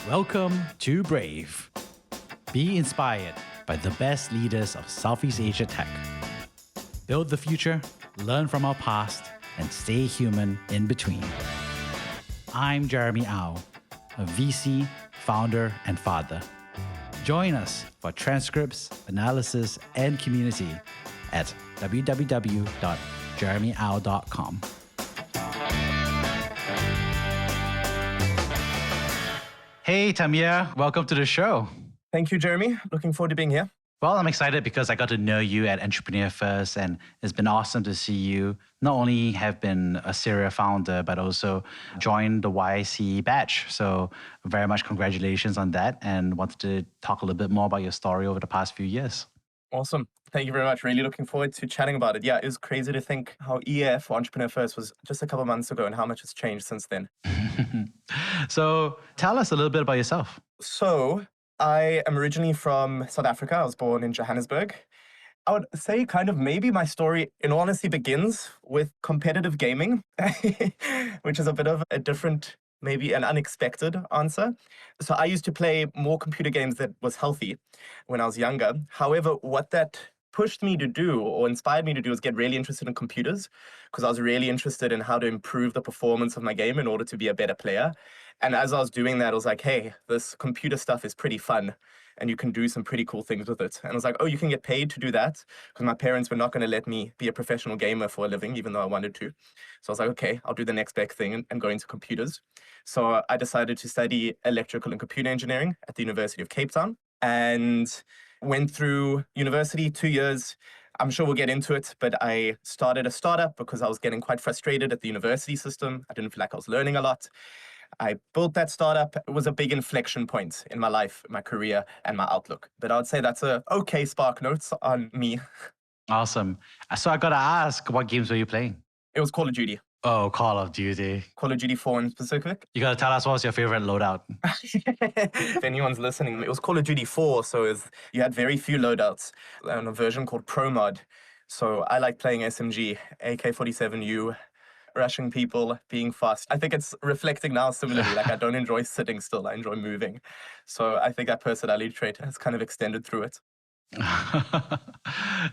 Welcome to Brave. Be inspired by the best leaders of Southeast Asia tech. Build the future, learn from our past, and stay human in between. I'm Jeremy Au, a VC, founder, and father. Join us for transcripts, analysis, and community at www.jeremyau.com. Hey, Tamir, welcome to the show. Thank you, Jeremy. Looking forward to being here. Well, I'm excited because I got to know you at Entrepreneur First, and it's been awesome to see you not only have been a serial founder, but also joined the YC batch. So very much congratulations on that, and wanted to talk a little bit more about your story over the past few years. Awesome. Thank you very much. Really looking forward to chatting about it. Yeah, it was crazy to think how EF, or Entrepreneur First, was just a couple of months ago and how much has changed since then. So tell us a little bit about yourself. So I am originally from South Africa. I was born in Johannesburg. I would say kind of maybe my story, in all honesty, begins with competitive gaming, which is a bit of a different, maybe an unexpected answer. So I used to play more computer games that was healthy when I was younger. However, what that pushed me to do or inspired me to do is get really interested in computers, because I was really interested in how to improve the performance of my game in order to be a better player. And as I was doing that, I was like, hey, this computer stuff is pretty fun and you can do some pretty cool things with it. And I was like, oh, you can get paid to do that? Because my parents were not going to let me be a professional gamer for a living, even though I wanted to. So I was like, okay, I'll do the next big thing and go into computers. So I decided to study electrical and computer engineering at the University of Cape Town and went through university 2 years. I'm sure we'll get into it, but I started a startup because I was getting quite frustrated at the university system. I didn't feel like I was learning a lot. I built that startup. It was a big inflection point in my life, my career, and my outlook. But I would say that's a okay spark notes on me. Awesome. So I got to ask, what games were you playing? It was Call of Duty. Oh, Call of Duty. Call of Duty 4 in specific. You got to tell us, what was your favorite loadout? If anyone's listening, it was Call of Duty 4, so you had very few loadouts and a version called Pro Mod. So I like playing SMG, AK-47U, rushing people, being fast. I think it's reflecting now similarly. Like, I don't enjoy sitting still, I enjoy moving. So I think that personality trait has kind of extended through it.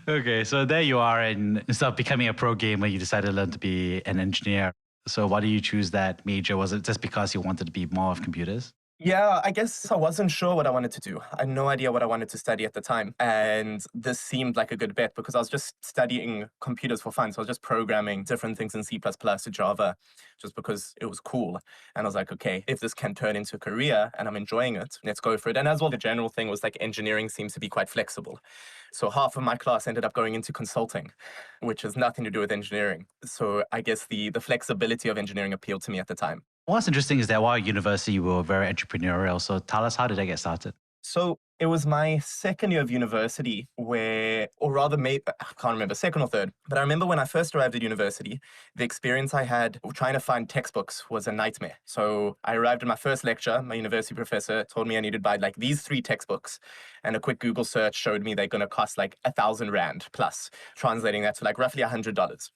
Okay, so there you are, and instead of becoming a pro gamer, you decided to learn to be an engineer. So why did you choose that major? Was it just because you wanted to be more of computers? Yeah, I guess I wasn't sure what I wanted to do. I had no idea what I wanted to study at the time. And this seemed like a good bet because I was just studying computers for fun. So I was just programming different things in C++ to Java just because it was cool. And I was like, okay, if this can turn into a career and I'm enjoying it, let's go for it. And as well, the general thing was like engineering seems to be quite flexible. So half of my class ended up going into consulting, which has nothing to do with engineering. So I guess the flexibility of engineering appealed to me at the time. What's interesting is that while at university, you were very entrepreneurial. So tell us, how did that get started? So it was my second year of university where, or rather, I can't remember, second or third. But I remember when I first arrived at university, the experience I had trying to find textbooks was a nightmare. So I arrived at my first lecture. My university professor told me I needed to buy like these 3 textbooks. And a quick Google search showed me they're going to cost like 1,000 Rand plus, translating that to like roughly $100.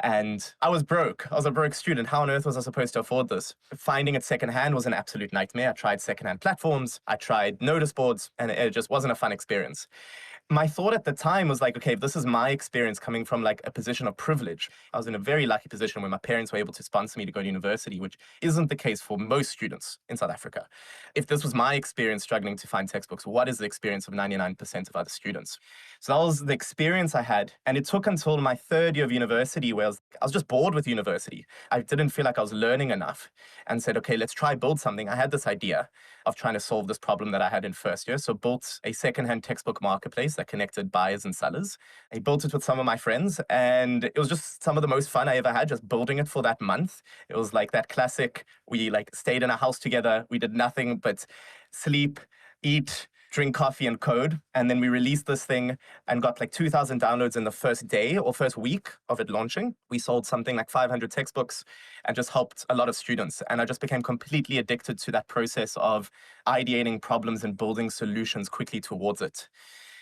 And I was broke. I was a broke student. How on earth was I supposed to afford this? Finding it secondhand was an absolute nightmare. I tried secondhand platforms. I tried notice boards, and it just wasn't a fun experience. My thought at the time was like, okay, if this is my experience coming from like a position of privilege, I was in a very lucky position where my parents were able to sponsor me to go to university, which isn't the case for most students in South Africa. If this was my experience struggling to find textbooks, what is the experience of 99% of other students? So that was the experience I had. And it took until my third year of university where I was just bored with university. I didn't feel like I was learning enough and said, okay, let's try build something. I had this idea of trying to solve this problem that I had in first year. So built a secondhand textbook marketplace that connected buyers and sellers. I built it with some of my friends, and it was just some of the most fun I ever had just building it for that month. It was like that classic, we like stayed in a house together. We did nothing but sleep, eat, drink coffee and code. And then we released this thing and got like 2,000 downloads in the first day or first week of it launching. We sold something like 500 textbooks and just helped a lot of students. And I just became completely addicted to that process of ideating problems and building solutions quickly towards it.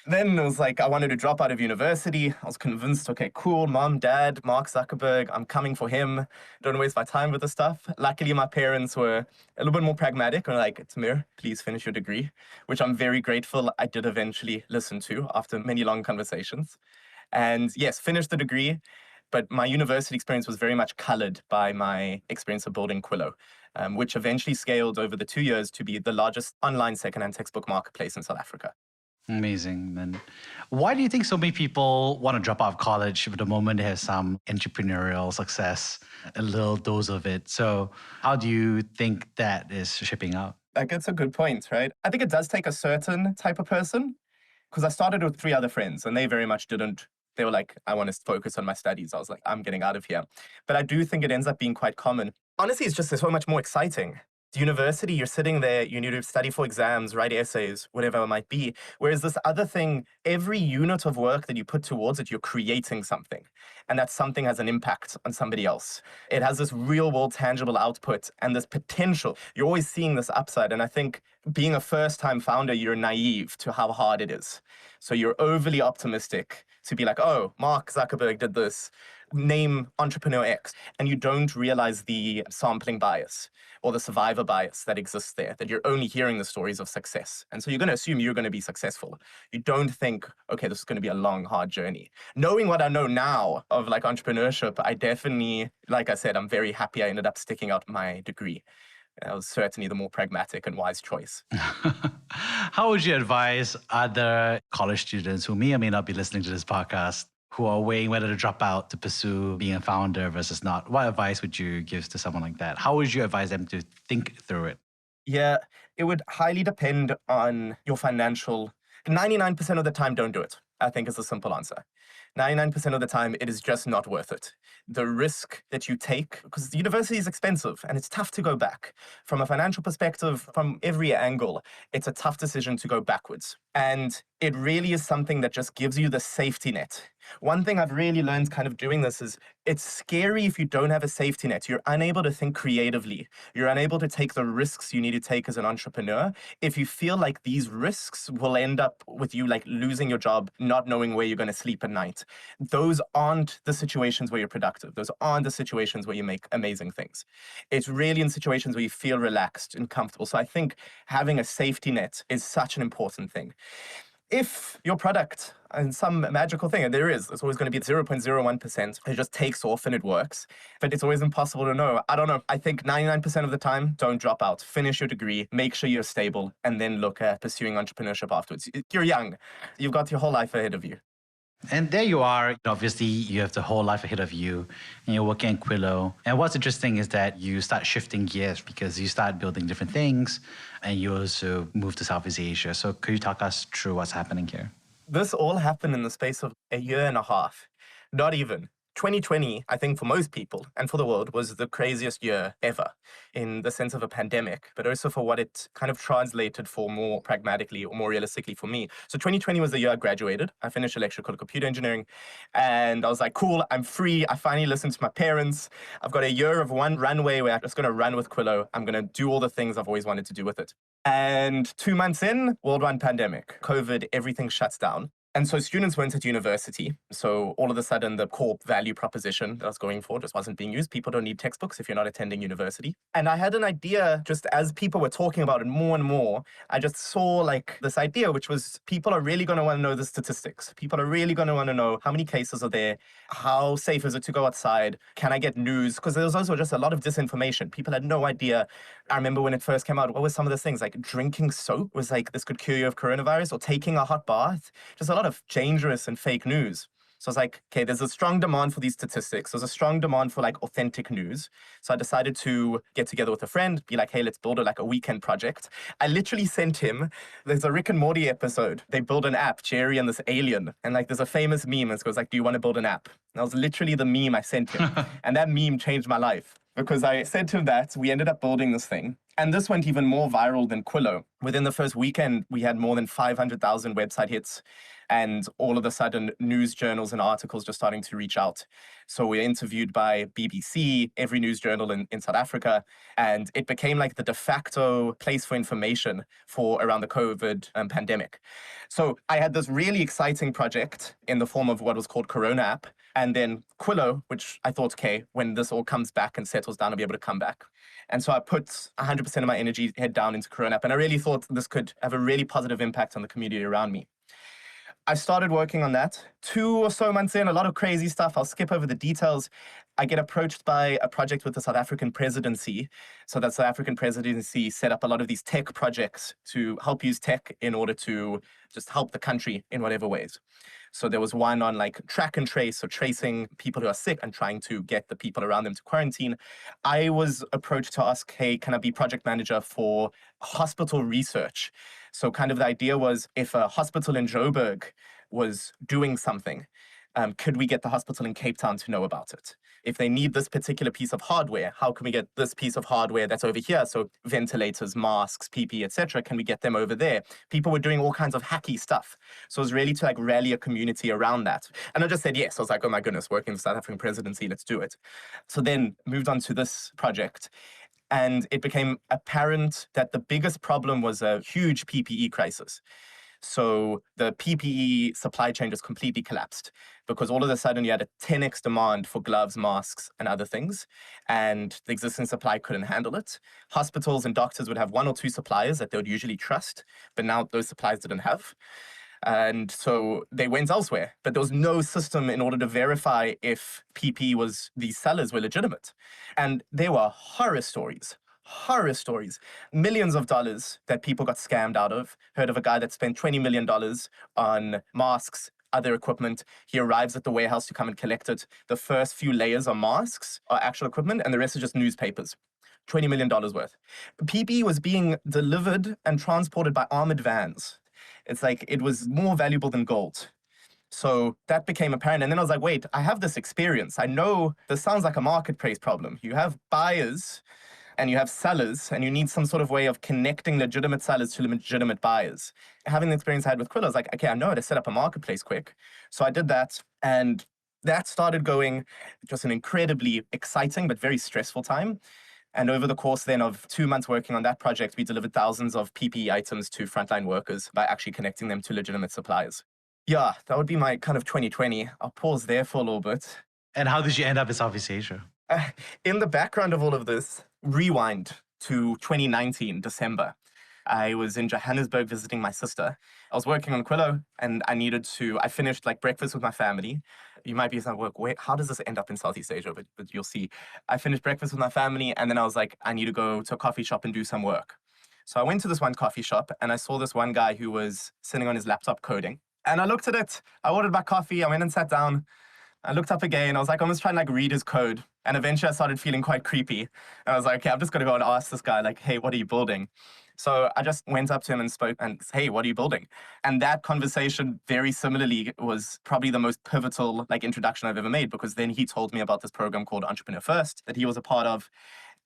Then it was like, I wanted to drop out of university. I was convinced, okay, cool, mom, dad, Mark Zuckerberg, I'm coming for him. Don't waste my time with this stuff. Luckily, my parents were a little bit more pragmatic and like, Tamir, please finish your degree, which I'm very grateful I did eventually listen to after many long conversations. And yes, finished the degree, but my university experience was very much colored by my experience of building Quillo, which eventually scaled over the 2 years to be the largest online secondhand textbook marketplace in South Africa. Amazing. And why do you think so many people want to drop out of college if the moment they have some entrepreneurial success, a little dose of it? So how do you think that is shaping up? Like, it's a good point, right? I think it does take a certain type of person, because I started with 3 other friends and they very much didn't. They were like, I want to focus on my studies. I was like, I'm getting out of here. But I do think it ends up being quite common. Honestly, it's just so much more exciting. The university, you're sitting there, you need to study for exams, write essays, whatever it might be. Whereas this other thing, every unit of work that you put towards it, you're creating something. And that something has an impact on somebody else. It has this real world tangible output and this potential. You're always seeing this upside. And I think being a first-time founder, you're naive to how hard it is. So you're overly optimistic to be like, oh, Mark Zuckerberg did this, name entrepreneur X, and you don't realize the sampling bias or the survivor bias that exists there, that you're only hearing the stories of success. And so you're going to assume you're going to be successful. You don't think, okay, this is going to be a long, hard journey. Knowing what I know now of like entrepreneurship, I definitely, like I said, I'm very happy I ended up sticking out my degree. That was certainly the more pragmatic and wise choice. How would you advise other college students who may or may not be listening to this podcast who are weighing whether to drop out to pursue being a founder versus not? What advice would you give to someone like that? How would you advise them to think through it? Yeah, it would highly depend on your financial. 99% of the time, don't do it, I think is the simple answer. 99% of the time, it is just not worth it. The risk that you take, because the university is expensive and it's tough to go back. From a financial perspective, from every angle, it's a tough decision to go backwards. And it really is something that just gives you the safety net. One thing I've really learned kind of doing this is it's scary if you don't have a safety net. You're unable to think creatively. You're unable to take the risks you need to take as an entrepreneur. If you feel like these risks will end up with you like losing your job, not knowing where you're going to sleep at night, those aren't the situations where you're productive. Those aren't the situations where you make amazing things. It's really in situations where you feel relaxed and comfortable. So I think having a safety net is such an important thing. If your product and some magical thing, and there is, it's always going to be 0.01%, it just takes off and it works, but it's always impossible to know. I don't know. I think 99% of the time, don't drop out. Finish your degree, make sure you're stable, and then look at pursuing entrepreneurship afterwards. You're young. You've got your whole life ahead of you. And there you are. Obviously, you have the whole life ahead of you and you're working at Quillo. And what's interesting is that you start shifting gears because you start building different things and you also move to Southeast Asia. So could you talk us through what's happening here? This all happened in the space of a year and a half. Not even. 2020, I think for most people and for the world, was the craziest year ever in the sense of a pandemic, but also for what it kind of translated for more pragmatically or more realistically for me. So 2020 was the year I graduated. I finished electrical computer engineering and I was like, cool, I'm free. I finally listened to my parents. I've got a year of one runway where I'm just going to run with Quillo. I'm going to do all the things I've always wanted to do with it. And 2 months in, worldwide pandemic, COVID, everything shuts down. And so students weren't at university. So all of a sudden, the core value proposition that I was going for just wasn't being used. People don't need textbooks if you're not attending university. And I had an idea, just as people were talking about it more and more, I just saw like this idea, which was people are really going to want to know the statistics. People are really going to want to know how many cases are there, how safe is it to go outside, can I get news? Because there was also just a lot of disinformation. People had no idea. I remember when it first came out, what were some of the things? Like drinking soap was like, this could cure you of coronavirus, or taking a hot bath. Just a lot of dangerous and fake news. So I was like, okay, there's a strong demand for these statistics. There's a strong demand for like authentic news. So I decided to get together with a friend, be like, hey, let's build a weekend project. I literally sent him, there's a Rick and Morty episode. They build an app, Jerry and this alien. And like, there's a famous meme. It goes like, do you want to build an app? And that was literally the meme I sent him. And that meme changed my life because I said to him that we ended up building this thing. And this went even more viral than Quillo. Within the first weekend, we had more than 500,000 website hits. And all of a sudden, news journals and articles just starting to reach out. So we're interviewed by BBC, every news journal in South Africa, and it became like the de facto place for information for around the COVID pandemic. So I had this really exciting project in the form of what was called Corona app, and then Quillo, which I thought, okay, when this all comes back and settles down, I'll be able to come back. And so I put 100% of my energy head down into Corona app, and I really thought this could have a really positive impact on the community around me. I started working on that 2 or so months in, a lot of crazy stuff. I'll skip over the details. I get approached by a project with the South African presidency. So that South African presidency set up a lot of these tech projects to help use tech in order to just help the country in whatever ways. So there was one on like track and trace, so tracing people who are sick and trying to get the people around them to quarantine. I was approached to ask, hey, can I be project manager for hospital research? So kind of the idea was if a hospital in Joburg was doing something, could we get the hospital in Cape Town to know about it? If they need this particular piece of hardware, how can we get this piece of hardware that's over here? So ventilators, masks, PPE, etc. Can we get them over there? People were doing all kinds of hacky stuff. So it was really to like rally a community around that. And I just said yes. I was like, oh my goodness, working for the South African presidency, let's do it. So then moved on to this project. And it became apparent that the biggest problem was a huge PPE crisis. So the PPE supply chain just completely collapsed because all of a sudden you had a 10x demand for gloves, masks, and other things, and the existing supply couldn't handle it. Hospitals and doctors would have 1 or 2 suppliers that they would usually trust, but now those suppliers didn't have. And so they went elsewhere, but there was no system in order to verify if PPE these sellers were legitimate. And there were horror stories, millions of dollars that people got scammed out of. Heard of a guy that spent $20 million on masks, other equipment. He arrives at the warehouse to come and collect it. The first few layers of masks are actual equipment, and the rest is just newspapers. $20 million worth. PPE was being delivered and transported by armored vans. It's like it was more valuable than gold. So that became apparent. And then I was like, wait, I have this experience. I know this sounds like a marketplace problem. You have buyers and you have sellers, and you need some sort of way of connecting legitimate sellers to legitimate buyers. Having the experience I had with Quillo, I was like, okay, I know how to set up a marketplace quick. So I did that, and that started going just an incredibly exciting but very stressful time. And over the course then of 2 months working on that project, we delivered thousands of PPE items to frontline workers by actually connecting them to legitimate suppliers. Yeah, that would be my kind of 2020. I'll pause there for a little bit. And how did you end up in Southeast Asia? In the background of all of this, rewind to 2019, December. I was in Johannesburg visiting my sister. I was working on Quillo, and I finished like breakfast with my family. You might be saying, wait, how does this end up in Southeast Asia? But you'll see. I finished breakfast with my family, and then I was like, I need to go to a coffee shop and do some work. So I went to this one coffee shop, and I saw this one guy who was sitting on his laptop coding. And I looked at it. I ordered my coffee. I went and sat down. I looked up again. I was like, I'm just trying to like read his code. And eventually I started feeling quite creepy. And I was like, okay, I'm just going to go and ask this guy, like, hey, what are you building? So I just went up to him and spoke and said, hey, what are you building? And that conversation very similarly was probably the most pivotal like introduction I've ever made, because then he told me about this program called Entrepreneur First that he was a part of.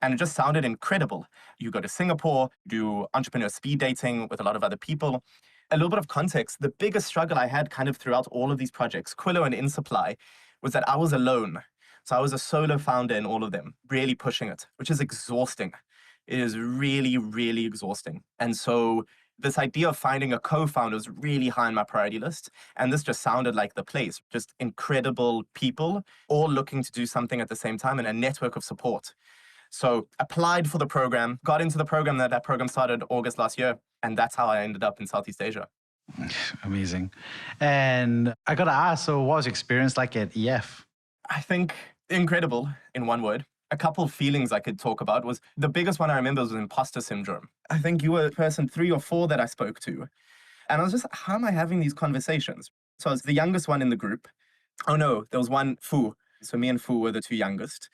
And it just sounded incredible. You go to Singapore, do entrepreneur speed dating with a lot of other people. A little bit of context, the biggest struggle I had kind of throughout all of these projects, Quillo and Insupply, was that I was alone. So I was a solo founder in all of them, really pushing it, which is exhausting. It is really, really exhausting. And so this idea of finding a co-founder was really high on my priority list. And this just sounded like the place, just incredible people, all looking to do something at the same time and a network of support. So applied for the program, got into the program. That program started August last year. And that's how I ended up in Southeast Asia. Amazing. And I got to ask, so what was your experience like at EF? I think incredible in one word. A couple of feelings I could talk about was the biggest one I remember was imposter syndrome. I think you were person 3 or 4 that I spoke to. And I was just, how am I having these conversations? So I was the youngest one in the group. Oh no, there was one Fu. So me and Fu were the 2 youngest.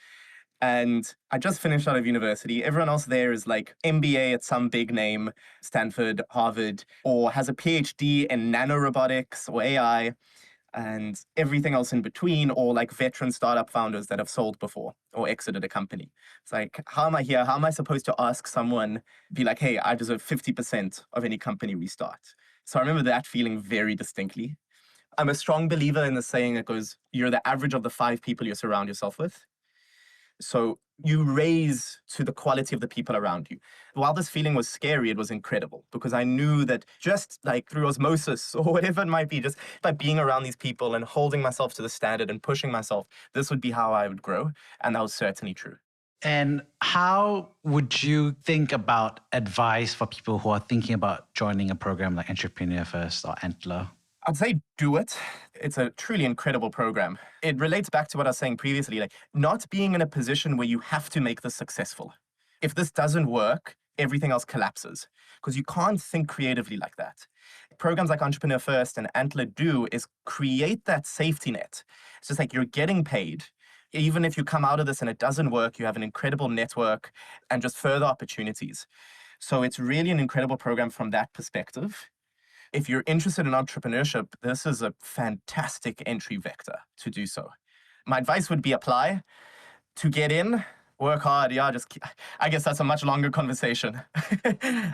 And I just finished out of university. Everyone else there is like MBA at some big name, Stanford, Harvard, or has a PhD in nanorobotics or AI, and everything else in between, or like veteran startup founders that have sold before or exited a company. It's like, how am I here? How am I supposed to ask someone, be like, hey, I deserve 50% of any company we start? So I remember that feeling very distinctly. I'm a strong believer in the saying that goes, you're the average of the 5 people you surround yourself with. So you raise to the quality of the people around you. While this feeling was scary, it was incredible because I knew that just like through osmosis or whatever it might be, just by being around these people and holding myself to the standard and pushing myself, this would be how I would grow. And that was certainly true. And how would you think about advice for people who are thinking about joining a program like Entrepreneur First or Antler? I'd say do it. It's a truly incredible program. It relates back to what I was saying previously, like not being in a position where you have to make this successful. If this doesn't work, everything else collapses because you can't think creatively like that. Programs like Entrepreneur First and Antler do is create that safety net. It's just like you're getting paid. Even if you come out of this and it doesn't work, you have an incredible network and just further opportunities. So it's really an incredible program from that perspective. If you're interested in entrepreneurship, this is a fantastic entry vector to do so. My advice would be apply to get in, work hard. Yeah, I guess that's a much longer conversation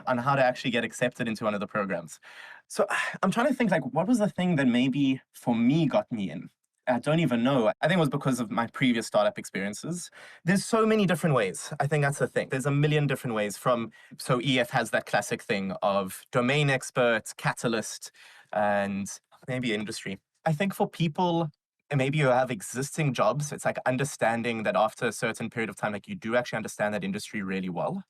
on how to actually get accepted into one of the programs. So I'm trying to think like, what was the thing that maybe for me got me in? I don't even know. I think it was because of my previous startup experiences. There's so many different ways. I think that's the thing. There's a million different ways so EF has that classic thing of domain experts, catalyst, and maybe industry. I think for people, maybe you have existing jobs, it's like understanding that after a certain period of time, like you do actually understand that industry really well.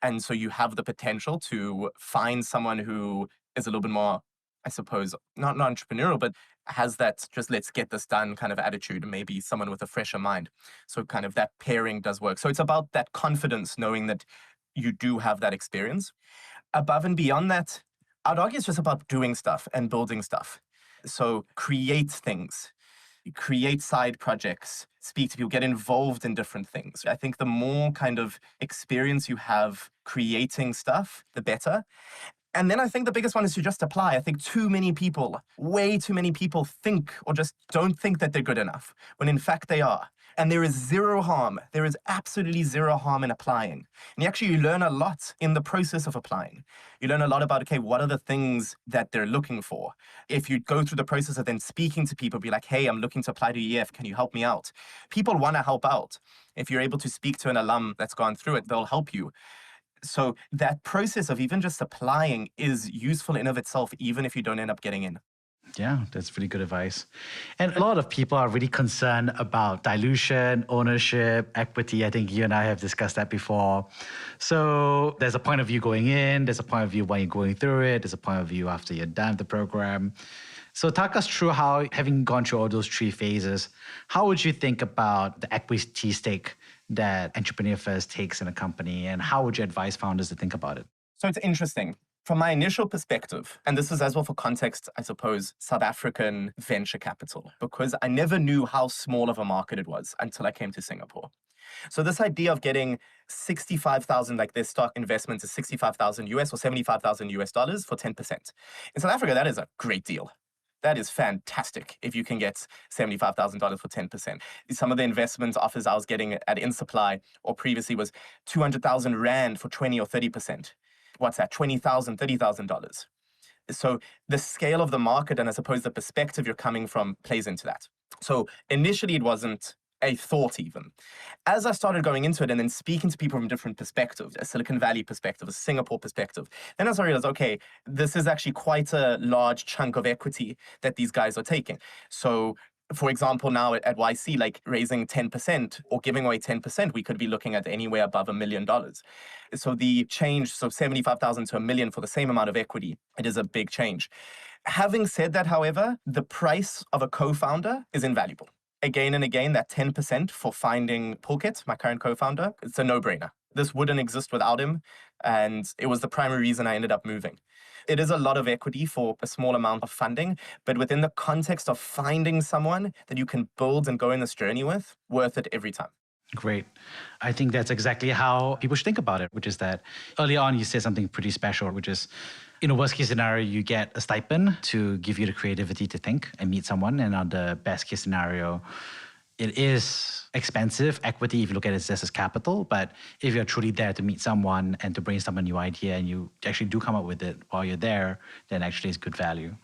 And so you have the potential to find someone who is a little bit more, I suppose, not entrepreneurial, but has that just let's get this done kind of attitude, maybe someone with a fresher mind. So kind of that pairing does work. So it's about that confidence, knowing that you do have that experience. Above and beyond that, I'd argue it's just about doing stuff and building stuff. So create things, create side projects, speak to people, get involved in different things. I think the more kind of experience you have creating stuff, the better. And then I think the biggest one is to just apply. I think way too many people think or just don't think that they're good enough, when in fact they are. And there is zero harm. There is absolutely zero harm in applying. And you learn a lot in the process of applying. You learn a lot about, okay, what are the things that they're looking for? If you go through the process of then speaking to people, be like, hey, I'm looking to apply to EF. Can you help me out? People want to help out. If you're able to speak to an alum that's gone through it, they'll help you. So that process of even just applying is useful in of itself, even if you don't end up getting in. Yeah, that's really good advice. And a lot of people are really concerned about dilution, ownership, equity. I think you and I have discussed that before. So there's a point of view going in, there's a point of view when you're going through it, there's a point of view after you're done with the program. So talk us through how, having gone through all those 3 phases, how would you think about the equity stake that Entrepreneur First takes in a company, and how would you advise founders to think about it? So it's interesting. From my initial perspective, and this is as well for context, I suppose, South African venture capital, because I never knew how small of a market it was until I came to Singapore. So this idea of getting 65,000, like their stock investment is 65,000 US or 75,000 US dollars for 10%. In South Africa, that is a great deal. That is fantastic if you can get $75,000 for 10%. Some of the investment offers I was getting at Insupply or previously was 200,000 Rand for 20 or 30%. What's that? $20,000, $30,000. So the scale of the market and I suppose the perspective you're coming from plays into that. So initially it wasn't a thought even. As I started going into it and then speaking to people from different perspectives, a Silicon Valley perspective, a Singapore perspective, then I realized, okay, this is actually quite a large chunk of equity that these guys are taking. So for example, now at YC, like raising 10% or giving away 10%, we could be looking at anywhere above $1 million. So the change, so 75,000 to $1 million for the same amount of equity, it is a big change. Having said that, however, the price of a co-founder is invaluable. Again and again, that 10% for finding Pulkit, my current co-founder, it's a no-brainer. This wouldn't exist without him, and it was the primary reason I ended up moving. It is a lot of equity for a small amount of funding, but within the context of finding someone that you can build and go in this journey with, worth it every time. Great. I think that's exactly how people should think about it, which is that early on you said something pretty special, which is in a worst case scenario, you get a stipend to give you the creativity to think and meet someone. And on the best case scenario, it is expensive equity if you look at it just as capital. But if you're truly there to meet someone and to brainstorm a new idea and you actually do come up with it while you're there, then actually it's good value.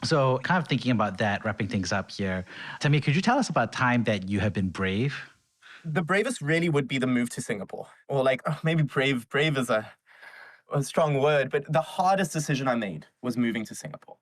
So kind of thinking about that, wrapping things up here. Tamir, could you tell us about a time that you have been brave? The bravest really would be the move to Singapore. Or maybe brave is a strong word, but the hardest decision I made was moving to Singapore.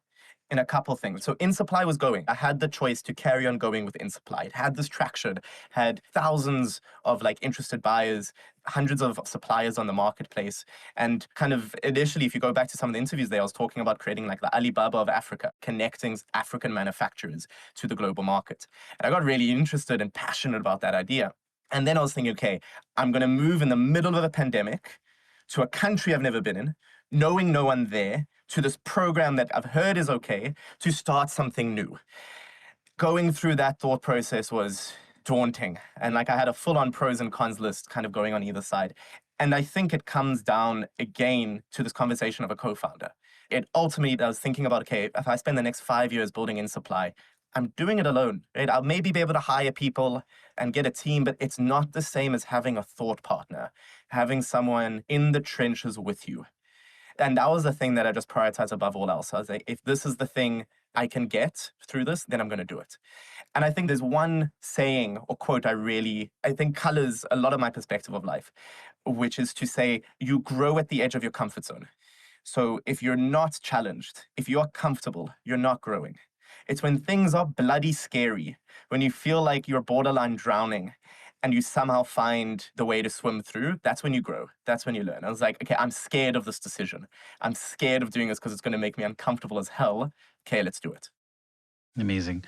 In a couple things. So Insupply was going. I had the choice to carry on going with Insupply. It had this traction, had thousands of interested buyers, hundreds of suppliers on the marketplace. And kind of initially, if you go back to some of the interviews there, I was talking about creating the Alibaba of Africa, connecting African manufacturers to the global market. And I got really interested and passionate about that idea. And then I was thinking, okay, I'm going to move in the middle of a pandemic to a country I've never been in, knowing no one there, to this program that I've heard is okay, to start something new. Going through that thought process was daunting. And I had a full-on pros and cons list kind of going on either side. And I think it comes down again to this conversation of a co-founder. It ultimately, I was thinking about, okay, if I spend the next 5 years building Insupply, I'm doing it alone, right? I'll maybe be able to hire people and get a team, but it's not the same as having a thought partner, having someone in the trenches with you. And that was the thing that I just prioritized above all else. I was like, if this is the thing I can get through this, then I'm going to do it. And I think there's one saying or quote I think colors a lot of my perspective of life, which is to say, you grow at the edge of your comfort zone. So if you're not challenged, if you're comfortable, you're not growing. It's when things are bloody scary, when you feel like you're borderline drowning and you somehow find the way to swim through, that's when you grow. That's when you learn. I was like, okay, I'm scared of this decision. I'm scared of doing this because it's going to make me uncomfortable as hell. Okay, let's do it. Amazing.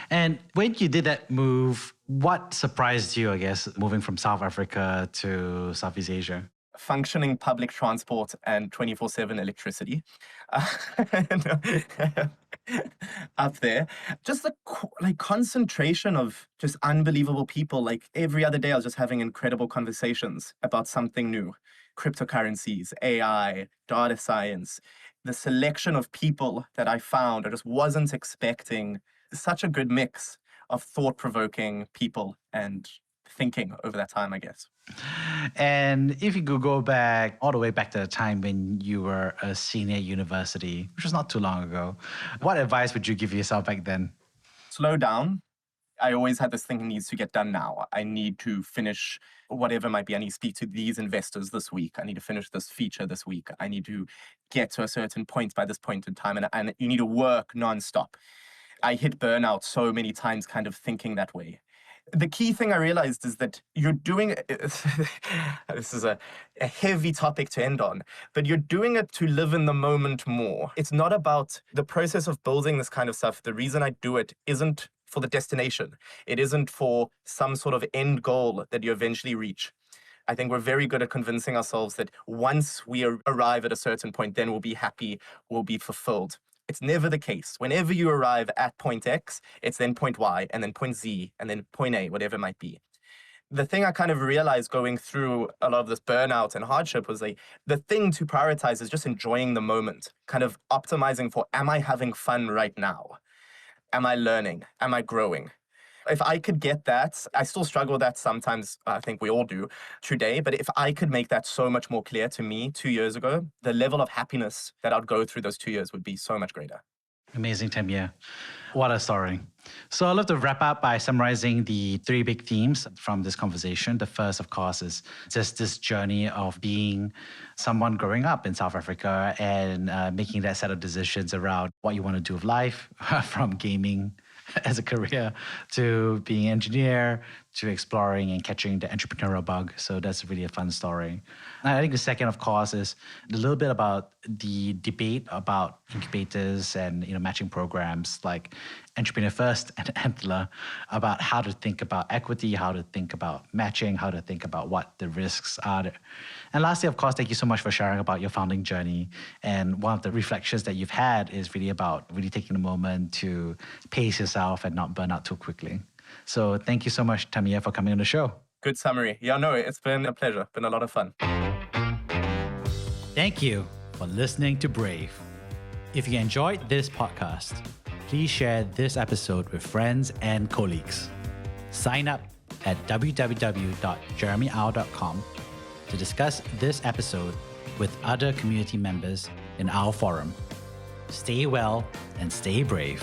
And when you did that move, what surprised you, I guess, moving from South Africa to Southeast Asia? Functioning public transport and 24/7 electricity up there. Just the concentration of just unbelievable people. Every other day, I was just having incredible conversations about something new. Cryptocurrencies, AI, data science. The selection of people that I found, I just wasn't expecting such a good mix of thought-provoking people and thinking over that time, I guess. And if you could go back, all the way back to the time when you were a senior at university, which was not too long ago, what advice would you give yourself back then? Slow down. I always had this thing needs to get done now. I need to finish whatever it might be. I need to speak to these investors this week. I need to finish this feature this week. I need to get to a certain point by this point in time. And you need to work nonstop. I hit burnout so many times kind of thinking that way. The key thing I realized is that you're doing this is a heavy topic to end on, but you're doing it to live in the moment more. It's not about the process of building this kind of stuff. The reason I do it isn't for the destination. It isn't for some sort of end goal that you eventually reach. I think we're very good at convincing ourselves that once we arrive at a certain point, then we'll be happy, we'll be fulfilled. It's never the case. Whenever you arrive at point X, it's then point Y, and then point Z, and then point A, whatever it might be. The thing I kind of realized going through a lot of this burnout and hardship was the thing to prioritize is just enjoying the moment, kind of optimizing for, am I having fun right now? Am I learning? Am I growing? If I could get that, I still struggle with that sometimes, I think we all do today, but if I could make that so much more clear to me 2 years ago, the level of happiness that I'd go through those 2 years would be so much greater. Amazing, Tamir. What a story. So I'd love to wrap up by summarizing the 3 big themes from this conversation. The first, of course, is just this journey of being someone growing up in South Africa and making that set of decisions around what you want to do with life, from gaming as a career to being an engineer to exploring and catching the entrepreneurial bug. So that's really a fun story. And I think the second, of course, is a little bit about the debate about incubators and matching programs like Entrepreneur First and Antler, about how to think about equity, how to think about matching, how to think about what the risks are. And lastly, of course, thank you so much for sharing about your founding journey. And one of the reflections that you've had is really about really taking a moment to pace yourself and not burn out too quickly. So thank you so much, Tamir, for coming on the show. Good summary. Yeah, no, it's been a pleasure. Been a lot of fun. Thank you for listening to Brave. If you enjoyed this podcast, please share this episode with friends and colleagues. Sign up at www.jeremyau.com to discuss this episode with other community members in our forum. Stay well and stay brave.